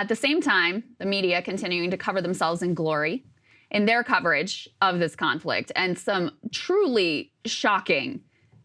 At the same time, the media continuing to cover themselves in glory in their coverage of this conflict. And some truly shocking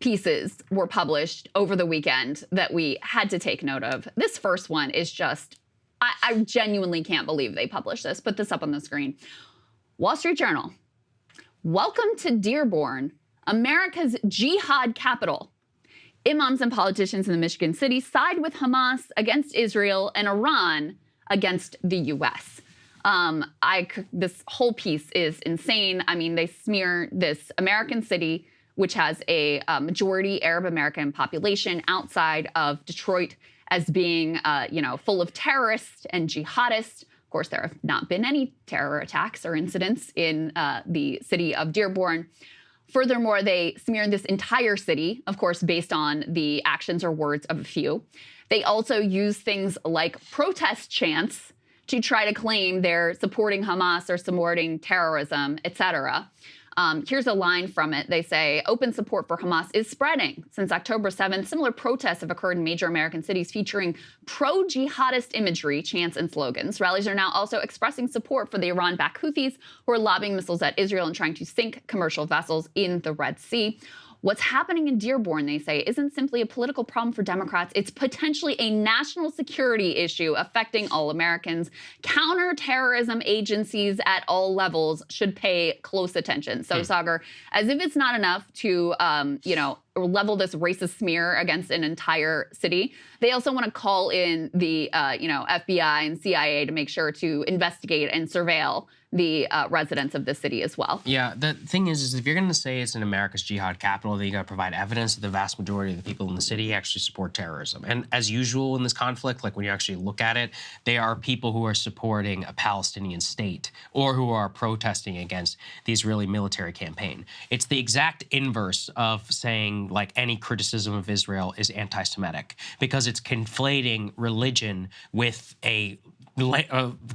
pieces were published over the weekend that we had to take note of. This first one is just, I genuinely can't believe they published this. Put this up on the screen. Wall Street Journal. Welcome to Dearborn, America's jihad capital. Imams and politicians in the Michigan city side with Hamas against Israel and Iran against the U.S. This whole piece is insane. I mean, they smear this American city, which has a majority Arab American population outside of Detroit, as being, full of terrorists and jihadists. Of course, there have not been any terror attacks or incidents in the city of Dearborn. Furthermore, they smeared this entire city, of course, based on the actions or words of a few. They also use things like protest chants to try to claim they're supporting Hamas or supporting terrorism, etc. Here's a line from it. They say, open support for Hamas is spreading. Since October 7th, similar protests have occurred in major American cities featuring pro-jihadist imagery, chants, and slogans. Rallies are now also expressing support for the Iran-backed Houthis, who are lobbing missiles at Israel and trying to sink commercial vessels in the Red Sea. What's happening in Dearborn, they say, isn't simply a political problem for Democrats. It's potentially a national security issue affecting all Americans. Counterterrorism agencies at all levels should pay close attention. So, Saagar, as if it's not enough to, level this racist smear against an entire city, they also want to call in the, FBI and CIA to make sure to investigate and surveil the residents of the city as well. Yeah, the thing is if you're going to say it's in America's jihad capital, then you got to provide evidence that the vast majority of the people in the city actually support terrorism. And as usual in this conflict, like when you actually look at it, they are people who are supporting a Palestinian state or who are protesting against the Israeli military campaign. It's the exact inverse of saying like any criticism of Israel is anti-Semitic, because it's conflating religion with a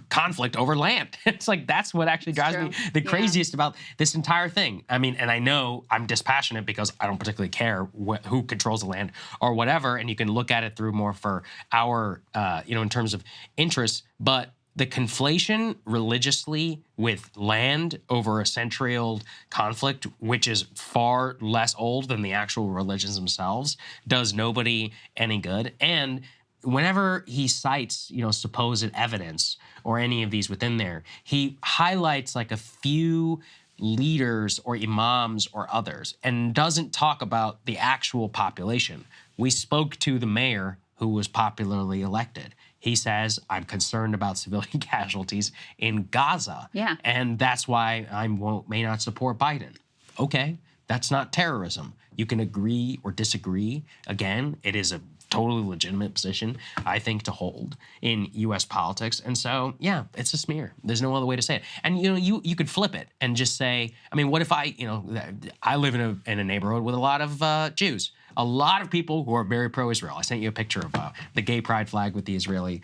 conflict over land. It's like, that's what actually drives me the craziest about this entire thing. I mean, and I know I'm dispassionate because I don't particularly care who controls the land or whatever, and you can look at it through more for our, in terms of interests, but the conflation religiously with land over a century-old conflict, which is far less old than the actual religions themselves, does nobody any good. And whenever he cites, supposed evidence or any of these within there, he highlights like a few leaders or imams or others and doesn't talk about the actual population. We spoke to the mayor who was popularly elected. He says, I'm concerned about civilian casualties in Gaza. Yeah. And that's why I may not support Biden. Okay, that's not terrorism. You can agree or disagree. Again, it is a totally legitimate position, I think, to hold in U.S. politics. And so, yeah, it's a smear. There's no other way to say it. And, you could flip it and just say, I mean, what if I live in a neighborhood with a lot of Jews, a lot of people who are very pro-Israel. I sent you a picture of the gay pride flag with the Israeli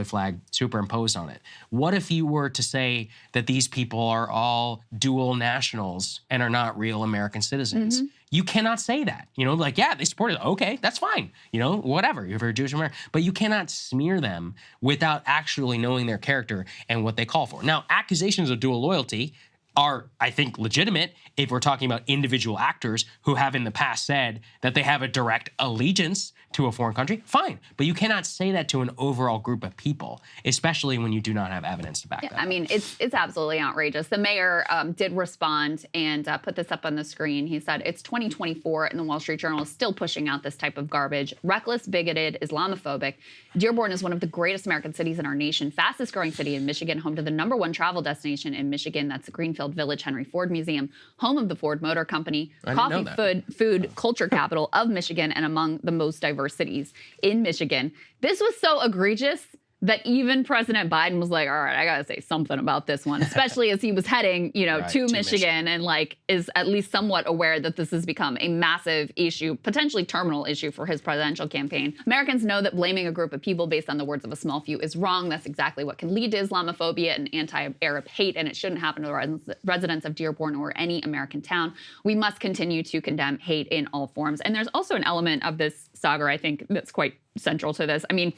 flag superimposed on it. What if you were to say that these people are all dual nationals and are not real American citizens? Mm-hmm. You cannot say that. Yeah, they support it. Okay, that's fine. Whatever. If you're Jewish American. But you cannot smear them without actually knowing their character and what they call for. Now, accusations of dual loyalty are, I think, legitimate if we're talking about individual actors who have in the past said that they have a direct allegiance to a foreign country. Fine. But you cannot say that to an overall group of people, especially when you do not have evidence to back that up. I mean, it's absolutely outrageous. The mayor did respond and put this up on the screen. He said, it's 2024 and the Wall Street Journal is still pushing out this type of garbage. Reckless, bigoted, Islamophobic. Dearborn is one of the greatest American cities in our nation, fastest growing city in Michigan, home to the #1 travel destination in Michigan. That's the Greenfield Village Henry Ford Museum, home of the Ford Motor Company, coffee, food, culture capital of Michigan, and among the most diverse cities in Michigan. This was so egregious that even President Biden was like, all right, I got to say something about this one, especially as he was heading, to Michigan and is at least somewhat aware that this has become a massive issue, potentially terminal issue for his presidential campaign. Americans know that blaming a group of people based on the words of a small few is wrong. That's exactly what can lead to Islamophobia and anti-Arab hate, and it shouldn't happen to the residents of Dearborn or any American town. We must continue to condemn hate in all forms. And there's also an element of this, Saagar, I think, that's quite central to this. I mean,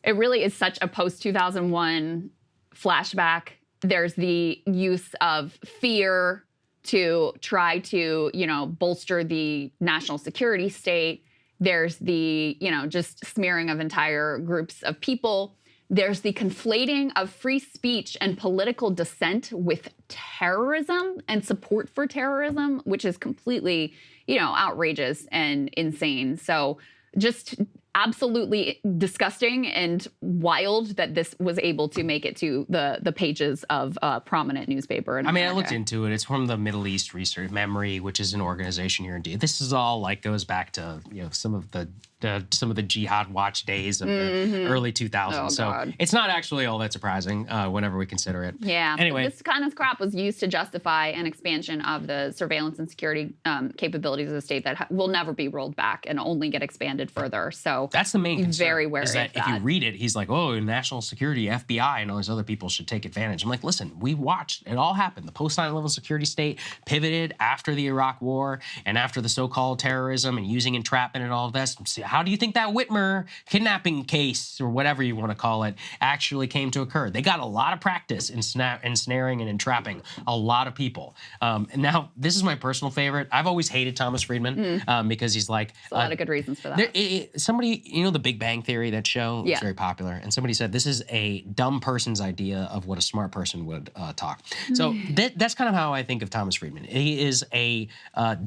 It really is such a post-2001 flashback. There's the use of fear to try to, bolster the national security state. There's the, just smearing of entire groups of people. There's the conflating of free speech and political dissent with terrorism and support for terrorism, which is completely, outrageous and insane. So just absolutely disgusting and wild that this was able to make it to the pages of a prominent newspaper in America. I looked into it. It's from the Middle East Research Memory, which is an organization here in D.C. This is all goes back to some of the Jihad Watch days of the early 2000s. Oh, so God. it's not actually all that surprising whenever we consider it. Yeah. Anyway, this kind of crap was used to justify an expansion of the surveillance and security capabilities of the state that will never be rolled back and only get expanded further. So that's the main concern. Very wary is that of that. If you read it, he's like, oh, national security, FBI, and all these other people should take advantage. I'm like, listen, we watched it all happen. The post 9/11 security state pivoted after the Iraq War and after the so-called terrorism and using entrapment and all of this. How do you think that Whitmer kidnapping case, or whatever you want to call it, actually came to occur? They got a lot of practice in ensnaring and entrapping a lot of people. And now, this is my personal favorite. I've always hated Thomas Friedman because he's like... There's a lot of good reasons for that. Somebody, the Big Bang Theory, that show? Yeah. It's very popular. And somebody said, this is a dumb person's idea of what a smart person would talk. So that's kind of how I think of Thomas Friedman. He is a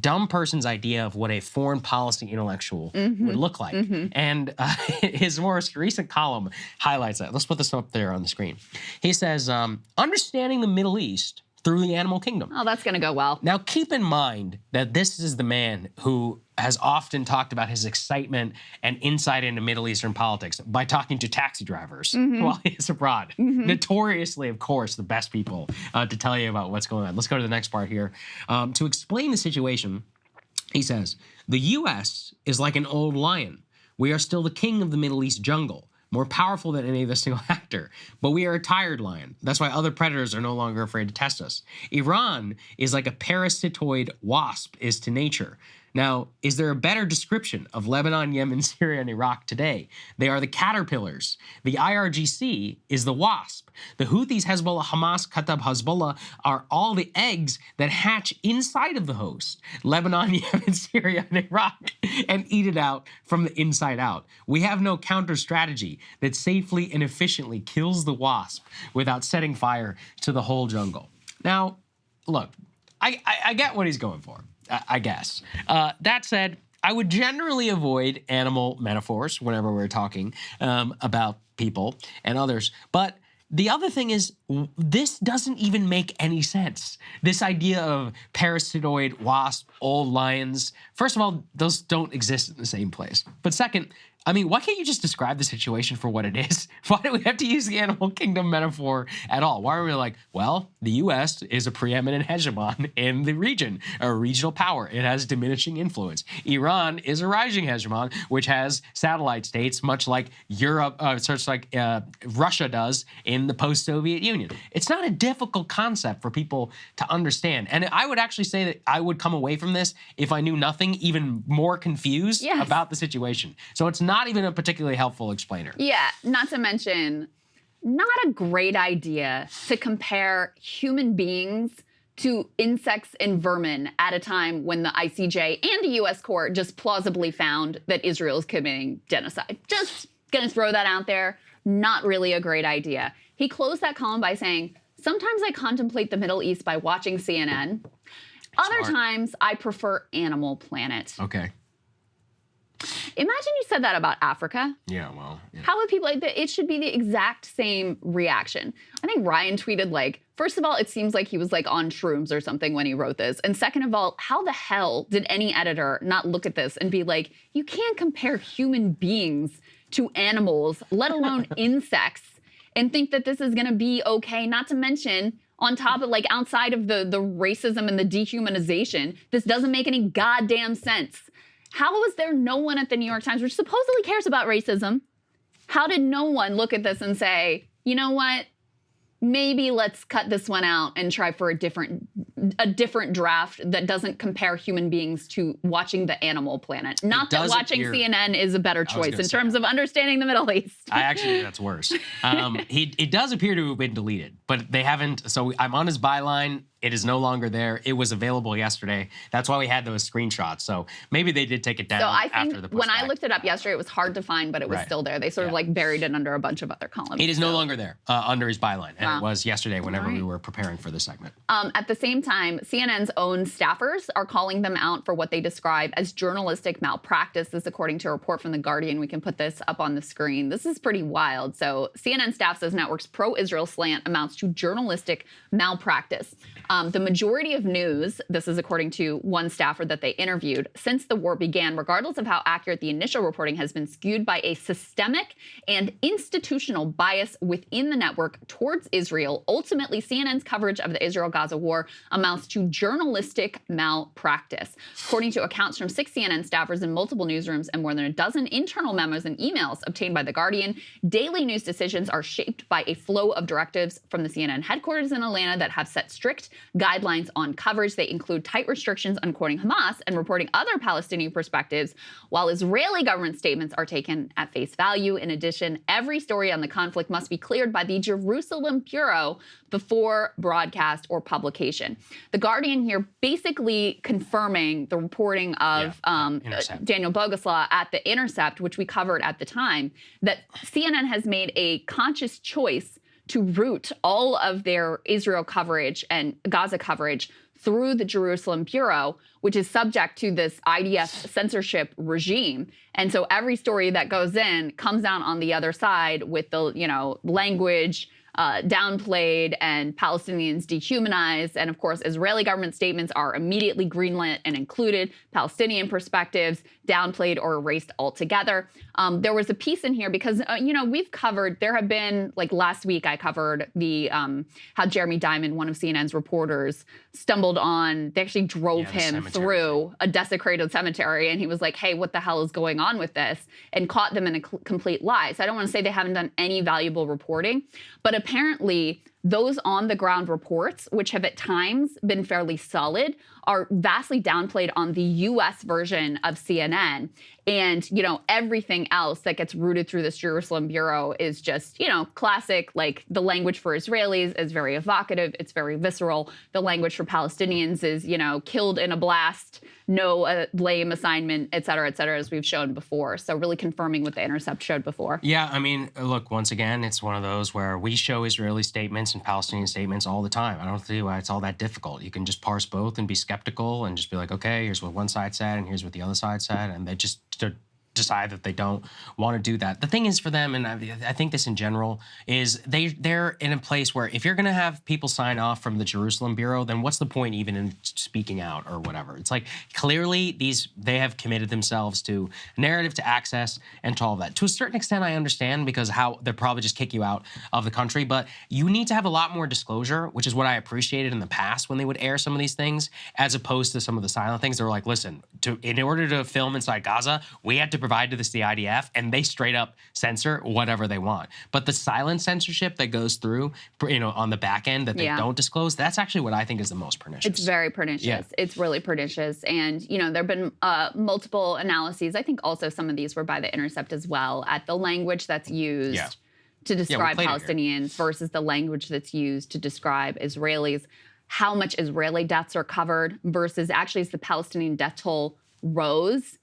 dumb person's idea of what a foreign policy intellectual would look like. And his most recent column highlights that. Let's put this up there on the screen. He says, understanding the Middle East through the animal kingdom. Oh, that's going to go well. Now, keep in mind that this is the man who has often talked about his excitement and insight into Middle Eastern politics by talking to taxi drivers while he's abroad. Notoriously, of course, the best people to tell you about what's going on. Let's go to the next part here. To explain the situation, he says, the U.S. is like an old lion. We are still the king of the Middle East jungle, more powerful than any other single actor. But we are a tired lion. That's why other predators are no longer afraid to test us. Iran is like a parasitoid wasp is to nature. Now, is there a better description of Lebanon, Yemen, Syria, and Iraq today? They are the caterpillars. The IRGC is the wasp. The Houthis, Hezbollah, Hamas, Kataib, Hezbollah are all the eggs that hatch inside of the host. Lebanon, Yemen, Syria, and Iraq, and eat it out from the inside out. We have no counter strategy that safely and efficiently kills the wasp without setting fire to the whole jungle. Now, look, I get what he's going for. I guess. That said, I would generally avoid animal metaphors whenever we're talking about people and others. But the other thing is, this doesn't even make any sense. This idea of parasitoid wasp, old lions. First of all, those don't exist in the same place. But second, why can't you just describe the situation for what it is? Why do we have to use the animal kingdom metaphor at all? Why are we like, well, the U.S. is a preeminent hegemon in the region, a regional power. It has diminishing influence. Iran is a rising hegemon, which has satellite states, much like Russia does in the post-Soviet Union. It's not a difficult concept for people to understand. And I would actually say that I would come away from this, if I knew nothing, even more confused about the situation. So it's not even a particularly helpful explainer. Yeah, not to mention, not a great idea to compare human beings to insects and vermin at a time when the ICJ and the U.S. court just plausibly found that Israel is committing genocide. Just gonna throw that out there. Not really a great idea. He closed that column by saying, sometimes I contemplate the Middle East by watching CNN. Other times, I prefer Animal Planet. Okay. Imagine you said that about Africa. Yeah, well. Yeah. How would people, it should be the exact same reaction. I think Ryan tweeted first of all, it seems like he was on shrooms or something when he wrote this. And second of all, how the hell did any editor not look at this and be like, you can't compare human beings to animals, let alone insects, and think that this is gonna be okay, not to mention, on top of outside of the racism and the dehumanization, this doesn't make any goddamn sense. How is there no one at the New York Times, which supposedly cares about racism, how did no one look at this and say, you know what, maybe let's cut this one out and try for a different a different draft that doesn't compare human beings to watching the Animal Planet. Not that watching CNN is a better choice in terms of understanding the Middle East. I actually think that's worse. It does appear to have been deleted, but they haven't. So I'm on his byline. It is no longer there. It was available yesterday. That's why we had those screenshots. So maybe they did take it down after the pushback. When I looked it up yesterday, it was hard to find, but it was still there. They sort of like buried it under a bunch of other columns. It is no longer there under his byline, and it was yesterday whenever we were preparing for this segment. At the same time, CNN's own staffers are calling them out for what they describe as journalistic malpractice. This, according to a report from The Guardian. We can put this up on the screen. This is pretty wild. So CNN staff says network's pro-Israel slant amounts to journalistic malpractice. The majority of news, this is according to one staffer that they interviewed, since the war began, regardless of how accurate the initial reporting, has been skewed by a systemic and institutional bias within the network towards Israel. Ultimately, CNN's coverage of the Israel-Gaza war amounts to journalistic malpractice. According to accounts from 6 CNN staffers in multiple newsrooms and more than a dozen internal memos and emails obtained by The Guardian, daily news decisions are shaped by a flow of directives from the CNN headquarters in Atlanta that have set strict guidelines on coverage. They include tight restrictions on quoting Hamas and reporting other Palestinian perspectives, while Israeli government statements are taken at face value. In addition, every story on the conflict must be cleared by the Jerusalem Bureau before broadcast or publication. The Guardian here basically confirming the reporting of Daniel Boguslaw at The Intercept, which we covered at the time, that CNN has made a conscious choice to route all of their Israel coverage and Gaza coverage through the Jerusalem Bureau, which is subject to this IDF censorship regime. And so every story that goes in comes down on the other side with the, language downplayed and Palestinians dehumanized. And of course, Israeli government statements are immediately greenlit and included. Palestinian perspectives downplayed or erased altogether. There was a piece in here because, we've covered, there have been, like last week I covered the, how Jeremy Diamond, one of CNN's reporters, stumbled on, they actually drove him through a desecrated cemetery. And he was like, hey, what the hell is going on with this? And caught them in a complete lie. So I don't want to say they haven't done any valuable reporting, but apparently those on-the-ground reports, which have at times been fairly solid, are vastly downplayed on the U.S. version of CNN. And, everything else that gets rooted through this Jerusalem Bureau is just, classic, like the language for Israelis is very evocative. It's very visceral. The language for Palestinians is, killed in a blast, no blame assignment, et cetera, as we've shown before. So really confirming what The Intercept showed before. Yeah, I mean, look, once again, it's one of those where we show Israeli statements and Palestinian statements all the time. I don't see why it's all that difficult. You can just parse both and be skeptical and just be like, okay, here's what one side said and here's what the other side said. And they just decide that they don't want to do that. The thing is for them, and I think this in general, is they're in a place where if you're going to have people sign off from the Jerusalem Bureau, then what's the point even in speaking out or whatever? It's like clearly they have committed themselves to narrative, to access, and to all of that. To a certain extent, I understand because how they'll probably just kick you out of the country, but you need to have a lot more disclosure, which is what I appreciated in the past when they would air some of these things, as opposed to some of the silent things. They were like, listen, in order to film inside Gaza, we had to provide to the IDF, and they straight up censor whatever they want. But the silent censorship that goes through, on the back end that they don't disclose, that's actually what I think is the most pernicious. It's very pernicious. Yeah. It's really pernicious. And, there have been multiple analyses. I think also some of these were by The Intercept as well, at the language that's used to describe Palestinians versus the language that's used to describe Israelis, how much Israeli deaths are covered versus actually as the Palestinian death toll rose,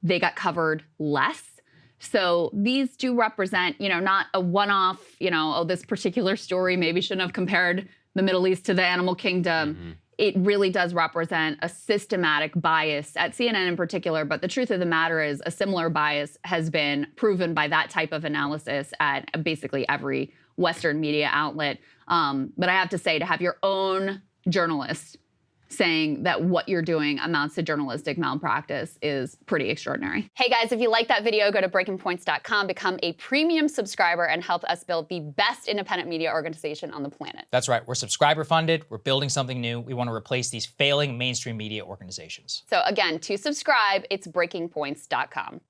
they got covered less. So these do represent, not a one-off, this particular story maybe shouldn't have compared the Middle East to the animal kingdom. Mm-hmm. It really does represent a systematic bias at CNN in particular. But the truth of the matter is a similar bias has been proven by that type of analysis at basically every Western media outlet. But I have to say, to have your own journalist saying that what you're doing amounts to journalistic malpractice is pretty extraordinary. Hey guys, if you like that video, go to breakingpoints.com, become a premium subscriber, and help us build the best independent media organization on the planet. That's right. We're subscriber funded. We're building something new. We want to replace these failing mainstream media organizations. So again, to subscribe, it's breakingpoints.com.